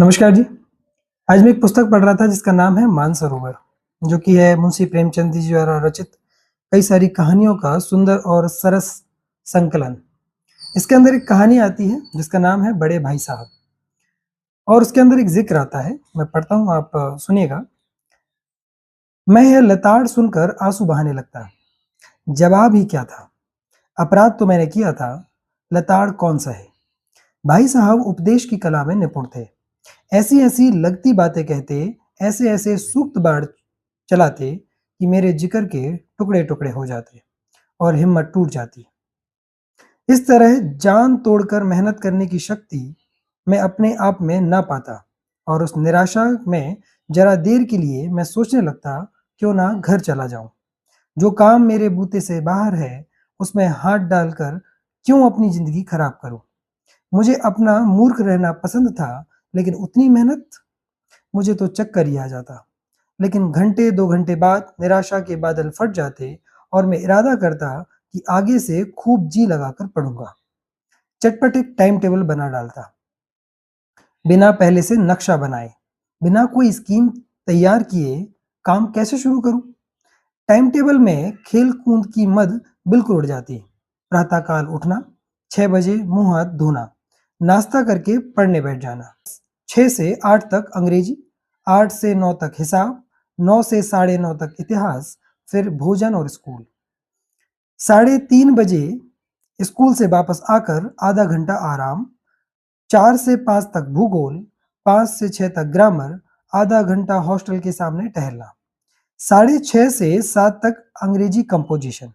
नमस्कार जी। आज मैं एक पुस्तक पढ़ रहा था जिसका नाम है मानसरोवर, जो कि है मुंशी प्रेमचंद जी द्वारा रचित कई सारी कहानियों का सुंदर और सरस संकलन। इसके अंदर एक कहानी आती है जिसका नाम है बड़े भाई साहब और उसके अंदर एक ज़िक्र आता है, मैं पढ़ता हूँ आप सुनिएगा। मैं यह लताड़ सुनकर आँसू बहाने लगता, जवाब ही क्या था? अपराध तो मैंने किया था, लताड़ कौन-सा है? भाई साहब उपदेश की कला में निपुण थे। ऐसी-ऐसी लगती बातें कहते, ऐसे-ऐसे सूक्त बाढ़ चलाते कि मेरे जिगर के टुकड़े-टुकड़े हो जाते और हिम्मत टूट जाती। इस तरह जान तोड़कर मेहनत करने की शक्ति मैं अपने आप में ना पाता और उस निराशा में जरा देर के लिए मैं सोचने लगता, क्यों ना घर चला जाऊं। जो काम मेरे बूते से बाहर है, उसमें हाथ डालकर क्यों अपनी जिंदगी खराब करूं। मुझे अपना मूर्ख रहना पसंद था, लेकिन उतनी मेहनत, मुझे तो चक्कर ही आ जाता। लेकिन घंटे 2 घंटे बाद निराशा के बादल फट जाते और मैं इरादा करता कि आगे से खूब जी लगाकर पढ़ूंगा। चटपट एक टाइम टेबल बना डालता, बिना पहले से नक्शा बनाए, बिना कोई स्कीम तैयार किए काम कैसे शुरू करूं। टाइम टेबल में खेल कूद की मद बिल्कुल उड़ जाती। प्रातःकाल उठना, 6 बजे मुंह हाथ धोना, नाश्ता करके पढ़ने बैठ जाना। 6 से 8 तक अंग्रेजी, 8 से 9 तक हिसाब, 9 से साढ़े 9 तक इतिहास, फिर भोजन और स्कूल। साढ़े 3 बजे स्कूल से वापस आकर आधा घंटा आराम, 4 से 5 तक भूगोल, 5 से 6 तक ग्रामर, आधा घंटा हॉस्टल के सामने टहलना। साढ़े 6 से 7 तक अंग्रेजी कंपोजिशन,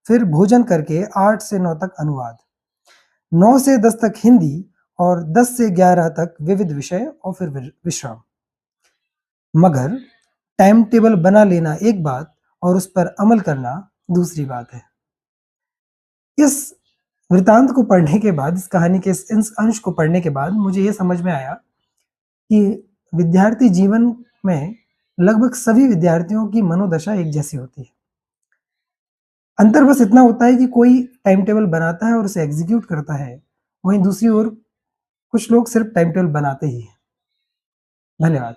फिर भोजन करके 8 से 9 तक अनुवाद, 9 से 10 तक हिंदी और 10 से 11 तक विविध विषय और फिर विश्राम। मगर टाइम टेबल बना लेना एक बात और उस पर अमल करना दूसरी बात है। इस वृतांत को पढ़ने के बाद, इस कहानी के इस अंश को पढ़ने के बाद मुझे ये समझ में आया कि विद्यार्थी जीवन में लगभग सभी विद्यार्थियों की मनोदशा एक जैसी होती है। अंतर बस इतना होता है कि कोई टाइम टेबल बनाता है और उसे एग्जीक्यूट करता है, वहीं दूसरी ओर कुछ लोग सिर्फ टाइम टेबल बनाते ही हैं। धन्यवाद।